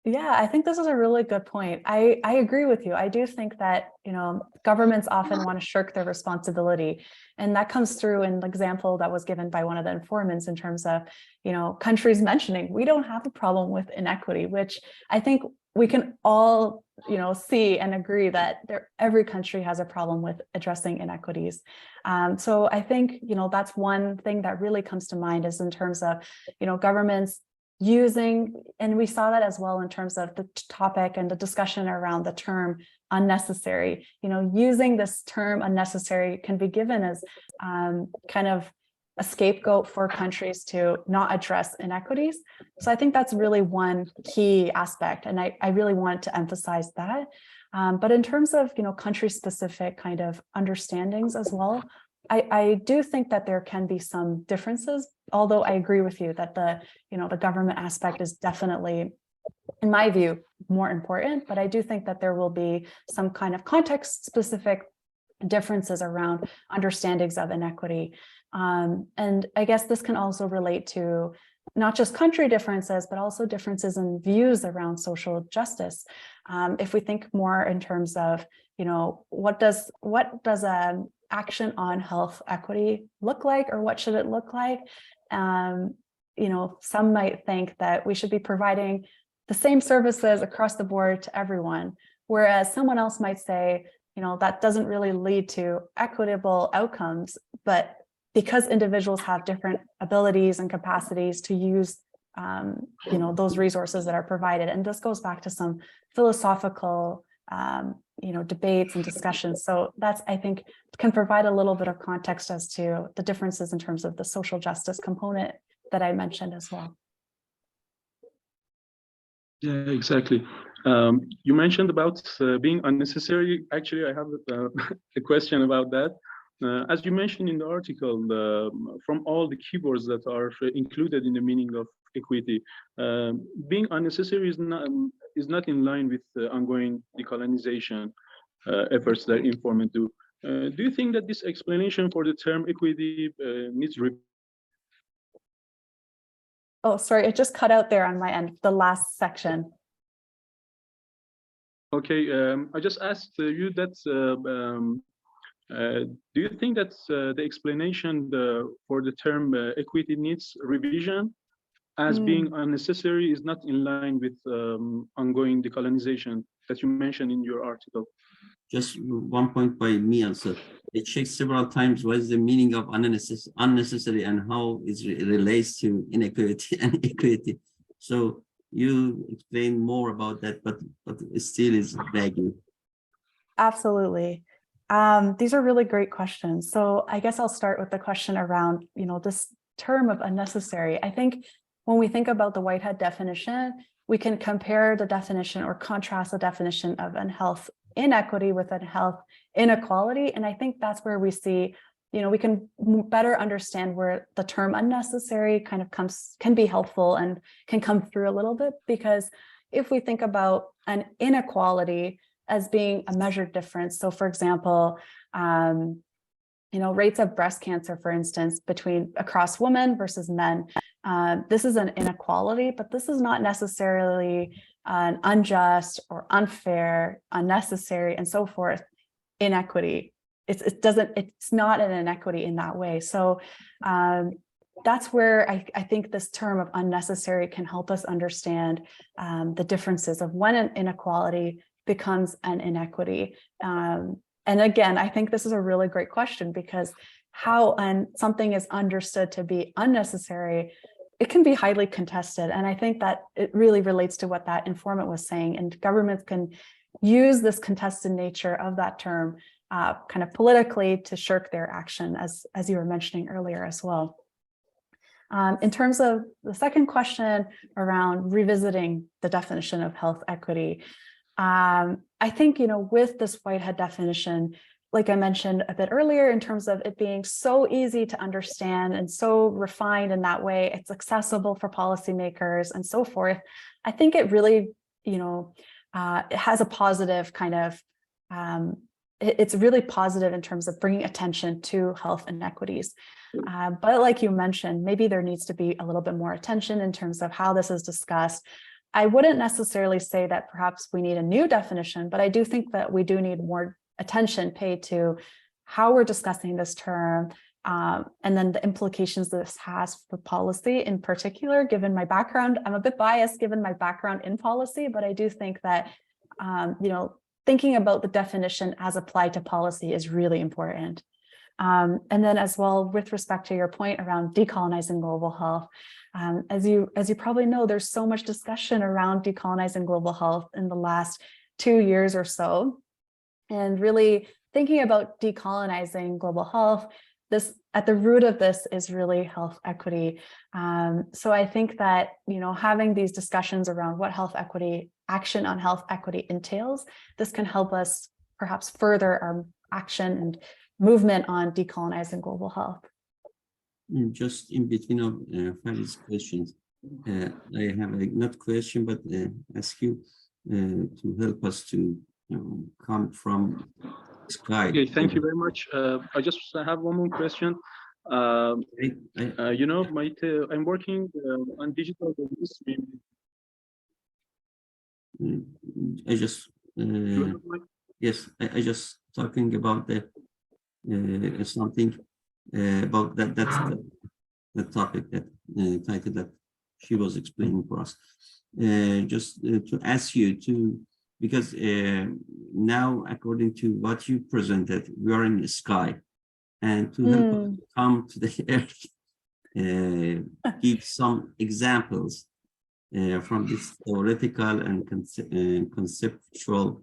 Yeah, I think this is a really good point. I agree with you. I do think that, governments often want to shirk their responsibility. And that comes through in the example that was given by one of the informants in terms of, countries mentioning, we don't have a problem with inequity, which I think we can all, see and agree that every country has a problem with addressing inequities. So I think, that's one thing that really comes to mind is in terms of, governments using, and we saw that as well in terms of the topic and the discussion around the term unnecessary. Using this term unnecessary can be given as kind of a scapegoat for countries to not address inequities. So I think that's really one key aspect, and I really want to emphasize that. But in terms of country-specific kind of understandings as well, I do think that there can be some differences, although I agree with you that the government aspect is definitely, in my view, more important. But I do think that there will be some kind of context-specific differences around understandings of inequity. And I guess this can also relate to not just country differences, but also differences in views around social justice. If we think more in terms of, what does action on health equity look like, or what should it look like? Some might think that we should be providing the same services across the board to everyone, whereas someone else might say that doesn't really lead to equitable outcomes, but because individuals have different abilities and capacities to use those resources that are provided. And this goes back to some philosophical debates and discussions. So that's, I think, can provide a little bit of context as to the differences in terms of the social justice component that I mentioned as well. Yeah, exactly. You mentioned about being unnecessary. Actually, I have a question about that. As you mentioned in the article, from all the keywords that are included in the meaning of equity, being unnecessary is not in line with the ongoing decolonization efforts that informants do. Do you think that this explanation for the term equity needs Oh, sorry, it just cut out there on my end, the last section. Okay, I just asked you that, do you think that the explanation for the term equity needs revision, as being unnecessary is not in line with ongoing decolonization that you mentioned in your article? Just one point by me also. It checks several times what is the meaning of unnecessary and how it relates to inequity and equity. So you explain more about that, but it still is vague. Absolutely. These are really great questions. So I guess I'll start with the question around, this term of unnecessary. I think when we think about the Whitehead definition, we can compare the definition or contrast the definition of health inequity with health inequality. And I think that's where we see, we can better understand where the term unnecessary kind of can be helpful and can come through a little bit, because if we think about an inequality as being a measured difference. So for example, rates of breast cancer, for instance, across women versus men. This is an inequality, but this is not necessarily an unjust or unfair, unnecessary, and so forth inequity. It's not an inequity in that way. So that's where I think this term of unnecessary can help us understand the differences of when an inequality becomes an inequity. And again, I think this is a really great question, because how something is understood to be unnecessary, it can be highly contested. And I think that it really relates to what that informant was saying. And governments can use this contested nature of that term kind of politically to shirk their action, as you were mentioning earlier as well. In terms of the second question around revisiting the definition of health equity, I think, with this Whitehead definition, like I mentioned a bit earlier, in terms of it being so easy to understand and so refined in that way, it's accessible for policymakers and so forth. I think it really, it has a positive kind of, it's really positive in terms of bringing attention to health inequities. But like you mentioned, maybe there needs to be a little bit more attention in terms of how this is discussed. I wouldn't necessarily say that perhaps we need a new definition, but I do think that we do need more attention paid to how we're discussing this term, and then the implications this has for policy in particular. Given my background, I'm a bit biased given my background in policy, but I do think that, thinking about the definition as applied to policy is really important. And then as well, with respect to your point around decolonizing global health, as you probably know, there's so much discussion around decolonizing global health in the last 2 years or so. And really thinking about decolonizing global health, at the root of this is really health equity. So I think that, having these discussions around what action on health equity entails, this can help us perhaps further our action and movement on decolonizing global health. Just in between of Fari's questions, I have not question, but ask you to help us to come from sky. Okay, thank you very much. I just have one more question. I'm working on digital dentistry. I just yes, I just talking about the something about that's the topic that title that she was explaining for us. Just to ask you to because now, according to what you presented, we are in the sky, and to help us come to the earth, give some examples from this theoretical and conceptual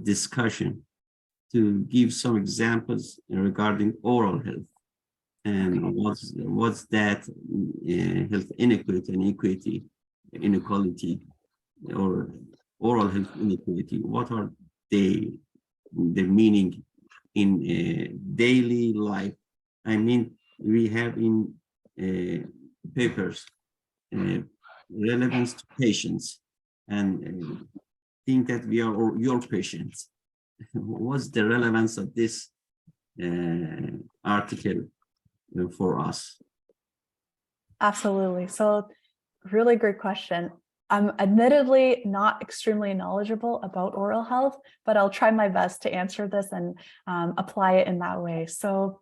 discussion, to give some examples regarding oral health and what's that health inequity and inequality, or oral health inequality. What are the meaning in daily life? I mean, we have in papers relevance to patients, and think that we are your patients. What's the relevance of this article for us? Absolutely. So really great question. I'm admittedly not extremely knowledgeable about oral health, but I'll try my best to answer this and apply it in that way. So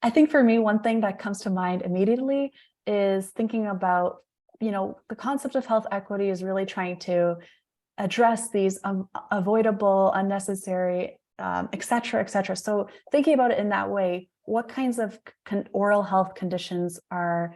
I think for me, one thing that comes to mind immediately is thinking about, the concept of health equity is really trying to address these avoidable, unnecessary, et cetera, et cetera. So thinking about it in that way, what kinds of oral health conditions are,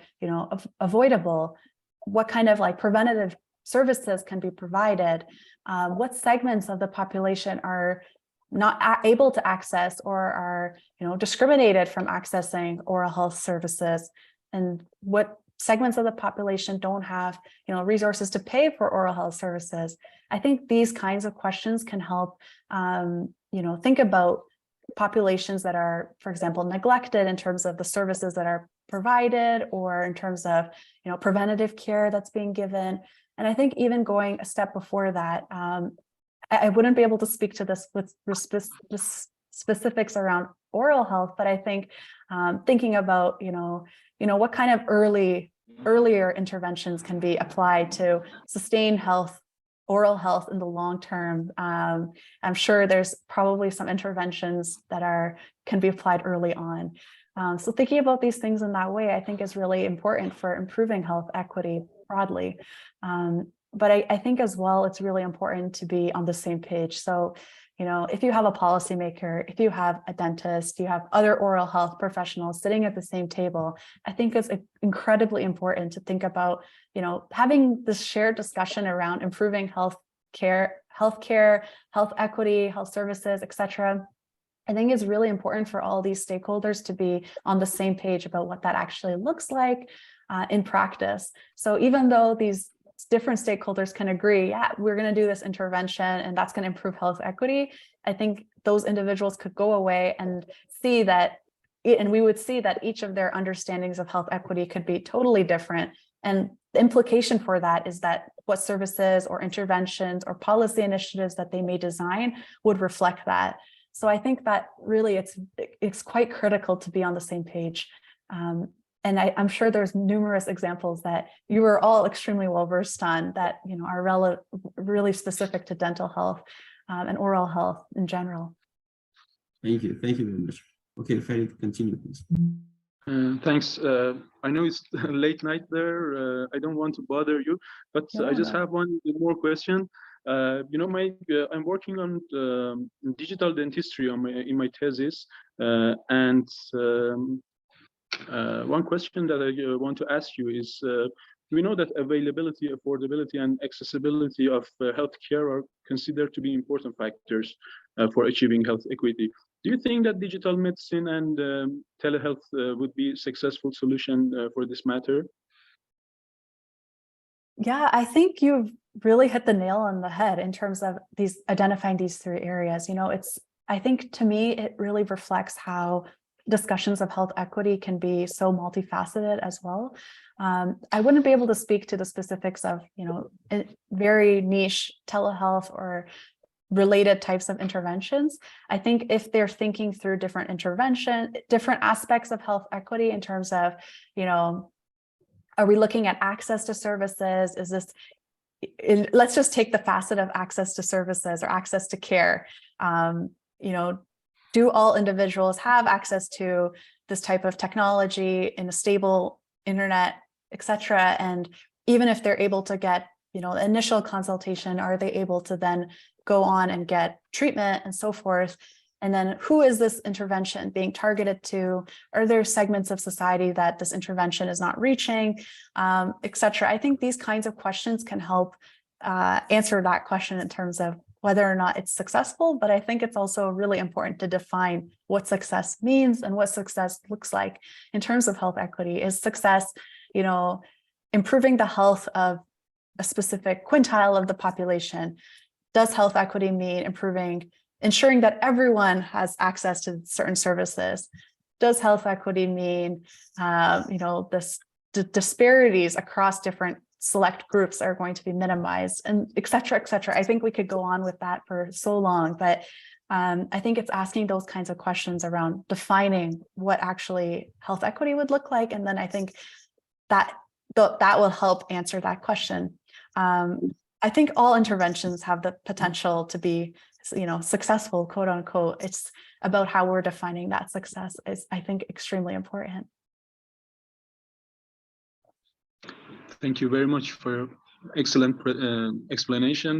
avoidable? What kind of preventative services can be provided? What segments of the population are not able to access or are, discriminated from accessing oral health services? And what segments of the population don't have, resources to pay for oral health services? I think these kinds of questions can help, think about populations that are, for example, neglected in terms of the services that are provided, or in terms of, preventative care that's being given. And I think even going a step before that, I wouldn't be able to speak to this with specifics around oral health, but I think thinking about, what kind of earlier interventions can be applied to sustain oral health in the long term. I'm sure there's probably some interventions that can be applied early on. So thinking about these things in that way, I think is really important for improving health equity broadly. But I think as well, it's really important to be on the same page. So, if you have a policymaker, if you have a dentist, you have other oral health professionals sitting at the same table, I think it's incredibly important to think about, having this shared discussion around improving healthcare, health equity, health services, et cetera. I think it's really important for all these stakeholders to be on the same page about what that actually looks like in practice. So even though these different stakeholders can agree, yeah, we're going to do this intervention and that's going to improve health equity, I think those individuals could go away and see that, and we would see that each of their understandings of health equity could be totally different. And the implication for that is that what services or interventions or policy initiatives that they may design would reflect that. So I think that really it's quite critical to be on the same page. And I'm sure there's numerous examples that you are all extremely well versed on that are really specific to dental health and oral health in general. Thank you very much. Okay, Farid, continue, please. Thanks. I know it's late night there. I don't want to bother you, but I just have one more question. I'm working on digital dentistry in my thesis, and one question that I want to ask you is, we know that availability, affordability, and accessibility of healthcare are considered to be important factors for achieving health equity. Do you think that digital medicine and telehealth would be a successful solution for this matter? Yeah, I think you've really hit the nail on the head in terms of identifying these three areas. I think to me, it really reflects how discussions of health equity can be so multifaceted as well. I wouldn't be able to speak to the specifics of, very niche telehealth or related types of interventions. I think if they're thinking through different aspects of health equity in terms of, are we looking at access to services? Let's just take the facet of access to services or access to care. Do all individuals have access to this type of technology in a stable internet, et cetera? And even if they're able to get, initial consultation, are they able to then go on and get treatment and so forth. And then who is this intervention being targeted to? Are there segments of society that this intervention is not reaching, et cetera? I think these kinds of questions can help answer that question in terms of whether or not it's successful. But I think it's also really important to define what success means and what success looks like in terms of health equity. Is success, improving the health of a specific quintile of the population? Does health equity mean ensuring that everyone has access to certain services? Does health equity mean, the disparities across different select groups are going to be minimized, and et cetera, et cetera? I think we could go on with that for so long, but I think it's asking those kinds of questions around defining what actually health equity would look like. And then I think that will help answer that question. I think all interventions have the potential to be, successful, quote unquote. It's about how we're defining that success is, I think, extremely important. Thank you very much for your excellent explanation.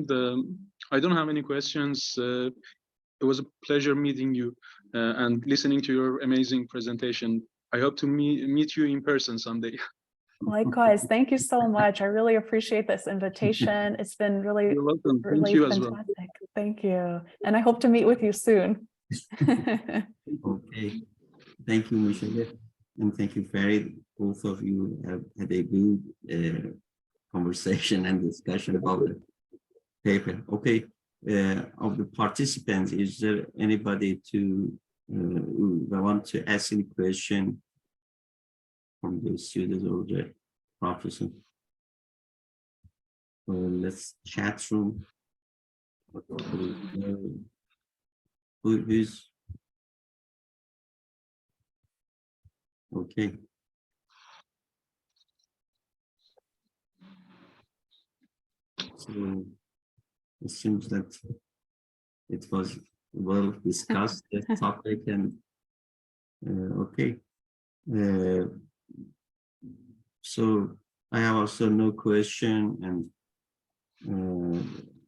I don't have any questions. It was a pleasure meeting you and listening to your amazing presentation. I hope to meet you in person someday. Likewise. Thank you so much. I really appreciate this invitation. It's been really, You're welcome. really Thank you fantastic. as well. Thank you. And I hope to meet with you soon. Okay. Thank you, Michelle. And thank you, Farid. Both of you have had a good conversation and discussion about the paper. Okay. Of the participants, is there anybody who want to ask any question from the students or the professor? Let's chat room. Who's okay? So it seems that it was well discussed, the topic, and okay. So I have also no question, and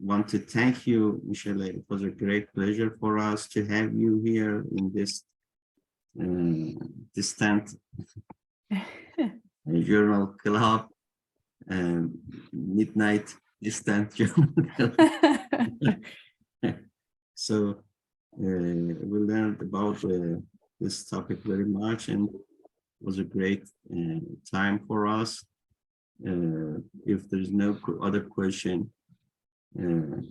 want to thank you, Michelle. It was a great pleasure for us to have you here in this distant journal club, midnight distant journal club. So we learned about this topic very much, and it was a great time for us. If there's no other question, we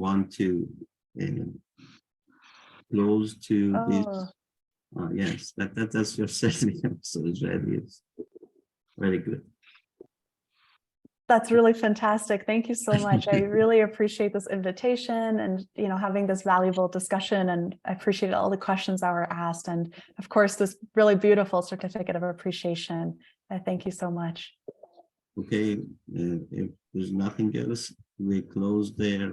want to close to this. Yes, that's your session. So it's very good. That's really fantastic. Thank you so much. I really appreciate this invitation and having this valuable discussion, and I appreciate all the questions that were asked, and of course this really beautiful certificate of appreciation. I thank you so much. Okay, if there's nothing else, we close there.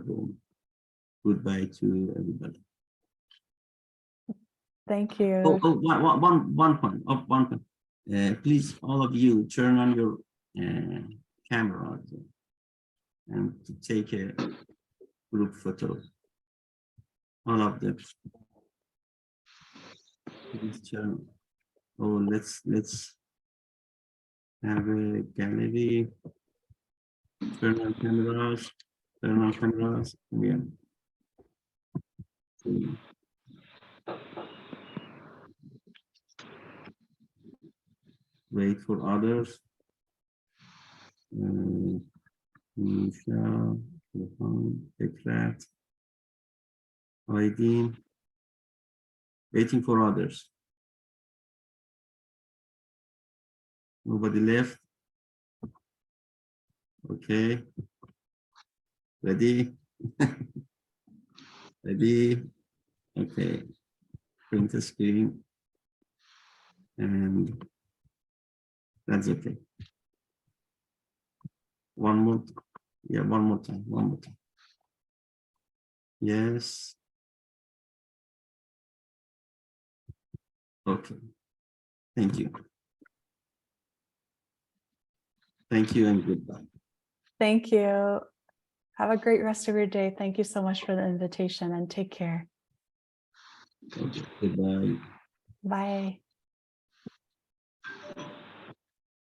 Goodbye to everybody. Thank you. One point. Please, all of you, turn on your camera and to take a group photo. All of them. Please turn. Oh, let's have a gallery. Turn on cameras. Turn on cameras. Yeah. Wait for others. Nisha, Tekrat, ID. Waiting for others. Nobody left. Okay. Ready? Ready? Okay. Print the screen. And that's okay. One more. Yeah, one more time. Yes. Okay. Thank you. Thank you and goodbye. Thank you. Have a great rest of your day. Thank you so much for the invitation and take care. Goodbye. Bye.